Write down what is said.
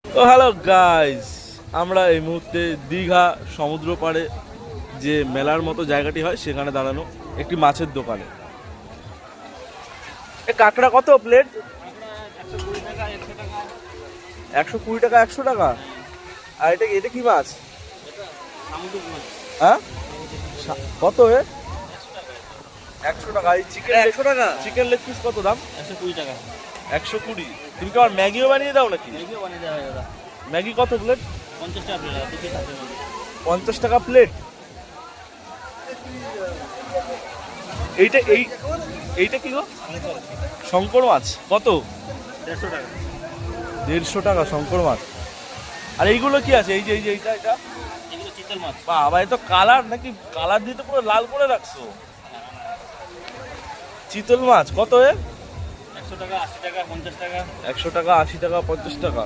তো hello guys, আমরা এই মুহূর্তে দীঘা সমুদ্র পাড়ে যে মেলার মতো জায়গাটি হয় সেখানে দাঁড়ানো একটি মাছের দোকানে। এ কাঁকড়া কত প্লেট? 120 টাকা 100 টাকা। আর এটা কি মাছ? হ্যাঁ কত? 100 টাকা। এই চিকেন 100 টাকা। চিকেন লেগ পিস কত দাম? 120 টাকা। 120। তুমি কি আমার ম্যাগিও বানিয়ে দাও নাকি? ম্যাগিও বানিয়ে দেওয়া হয় দাদা। ম্যাগি কত প্লেট? 50 টাকা প্লেট, 2 পিস আছে ম্যাগি। 50 টাকা প্লেট। এইটা কি গো? শঙ্কর মাছ কত? 150 টাকা। 150 টাকা শঙ্কর মাছ। আর এইগুলো কি আছে? এইটা এগুলো চিতল মাছ। বাবা, এ তো কালার নাকি? কালার দিয়ে তো পুরো লাল করে রাখছো। চিতল মাছ কত? 100 টাকা, 80 টাকা, 50 টাকা। 100 টাকা 80 টাকা 50 টাকা।